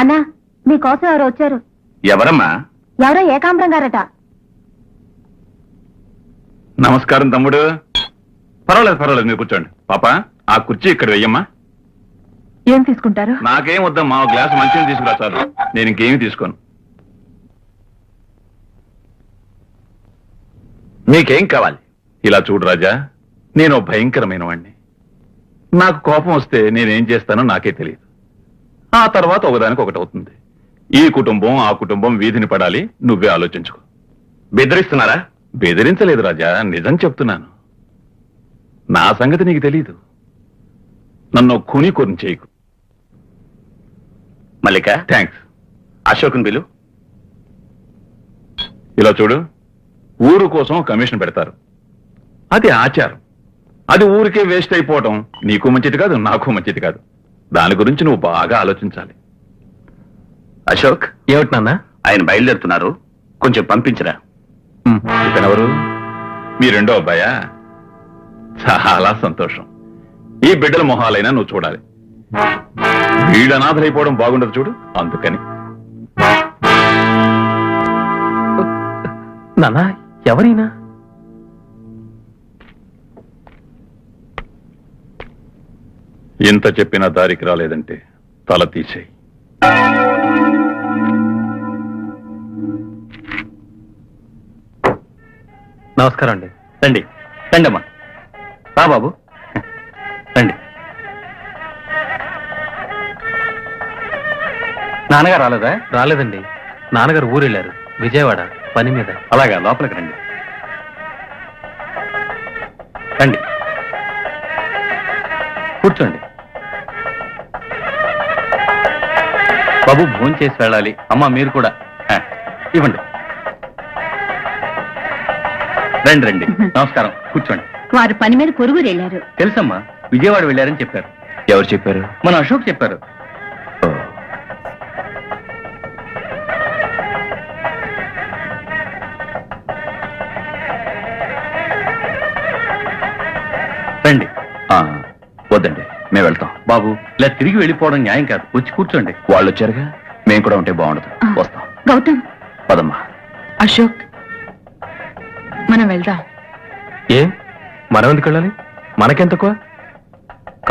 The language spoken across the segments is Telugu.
నాన్న మీకోసం ఎవరు వచ్చారు. ఎవరమ్మా? ఎవరో ఏకాంబరం గారట. నమస్కారం తమ్ముడు. పర్వాలేదు మీరు కూర్చోండి. పాప ఆ కుర్చీ ఇక్కడ వెయ్యమ్మా. ఏం తీసుకుంటారు? నాకేం వద్దమ్మా, ఒక గ్లాసు మంచిని తీసుకురా చాలు. నేను ఇంకేమీ తీసుకోను. నీకేం కావాలి? ఇలా చూడు రాజా, నేను భయంకరమైన వాణ్ణి. నాకు కోపం వస్తే నేనేం చేస్తానో నాకే తెలియదు. ఆ తర్వాత ఒకదానికి ఒకటి అవుతుంది. ఈ కుటుంబం ఆ కుటుంబం వీధిని పడాలి. నువ్వే ఆలోచించుకో. బెదిరిస్తున్నారా? బెదిరించలేదు రాజా, నిజం చెప్తున్నాను. నా సంగతి నీకు తెలీదు. నన్ను కూని చేయకు. మల్లిక, థ్యాంక్స్. అశోక్ని పిలు. ఇలా చూడు, ఊరు కోసం కమిషన్ పెడతారు. అది ఆచారం. అది ఊరికే వేస్ట్ అయిపోవటం నీకు మంచిది కాదు, నాకు మంచిది కాదు. దాని గురించి నువ్వు బాగా ఆలోచించాలి. అశోక్, ఏమిటి నాన్న? ఆయన బయలుదేరుతున్నారు, కొంచెం పంపించరా. ఇతనెవరు? మీ రెండో అబ్బాయా? చాలా సంతోషం. ఈ బిడ్డల మొహాలైనా నువ్వు చూడాలి. వీడు అనాథలైపోవడం బాగుండదు చూడు, అందుకని. నాన్న, ఎవరైనా? ఇంత చెప్పినా దారికి రాలేదంటే తల తీసేయి. నమస్కారం అండి. రండి రండమ్మా. రా బాబు, రండి. నాన్నగారు రాలేదా? రాలేదండి, నాన్నగారు ఊరు వెళ్ళారు, విజయవాడ పని మీద. అలాగా, లోపలికి రండి. రండి, కూర్చోండి. బాబు, భోజనం చేసి వెళ్ళాలి. అమ్మ మీరు కూడా. ఇవ్వండి. రండి రండి. నమస్కారం, కూర్చోండి. వారు పని మీద పొరుగురు వెళ్ళారు. తెలుసమ్మా, విజయవాడ వెళ్ళారని చెప్పారు. ఎవరు చెప్పారు? మన అశోక్ చెప్పారు. రండి. వద్దండి, మేము వెళ్తాం. బాబు, ఇలా తిరిగి వెళ్ళిపోవడం న్యాయం కాదు. వచ్చి కూర్చోండి. వాళ్ళు వచ్చారుగా, మేము కూడా ఉంటే బాగుండదు. వస్తాం. గౌతమ్, పదమ్మా. అశోక్, మనం వెళ్దాం. ఏ, మనం ఎందుకు వెళ్ళాలి? మనకెంతక్కువ?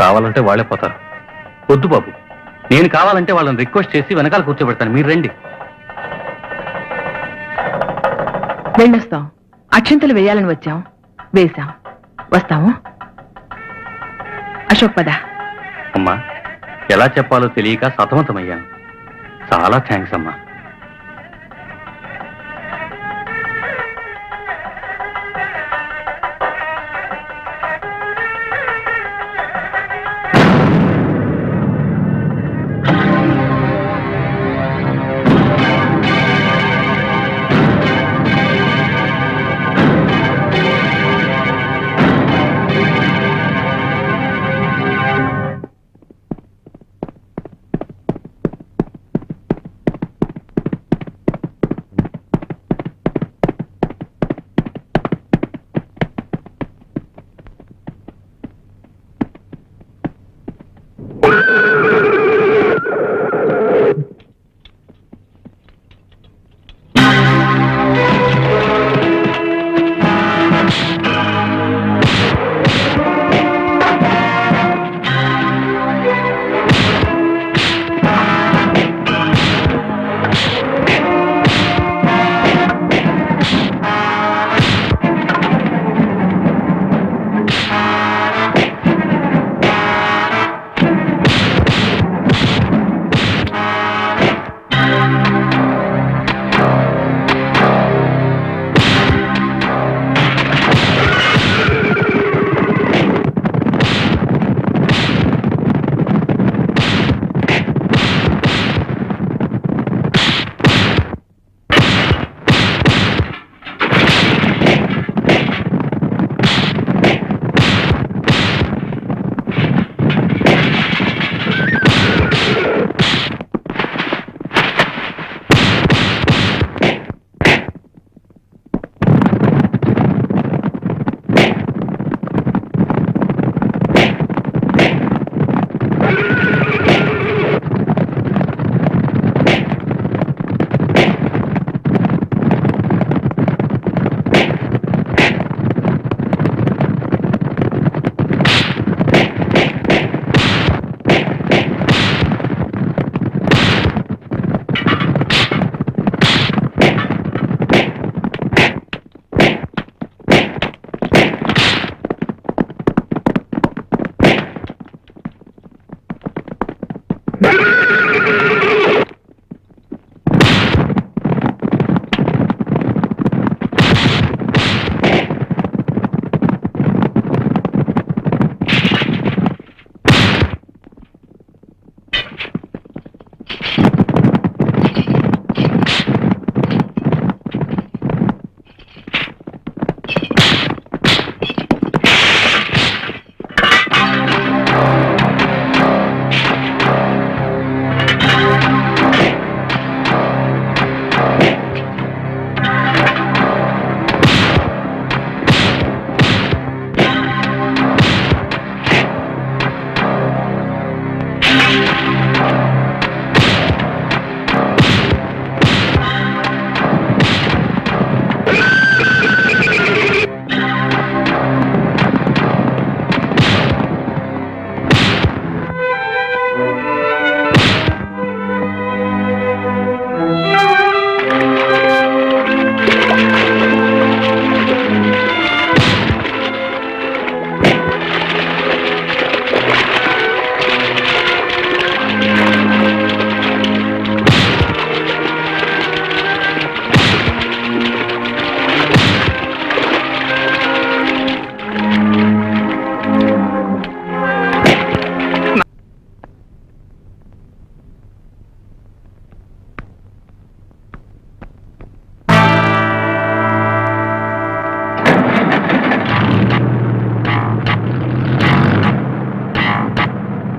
కావాలంటే వాళ్ళే పోతారు. వద్దు బాబు, నేను కావాలంటే వాళ్ళని రిక్వెస్ట్ చేసి వెనకాల కూర్చోబెడతాను. మీరు రండి. వెళ్ళొస్తాం. అక్షంతలు వేయాలని వచ్చాం, వేశాం. వస్తాము. అశోక్, పద. అమ్మా, ఎలా చెప్పాలో తెలియక సతమతమయ్యాను. చాలా థ్యాంక్స్ అమ్మా.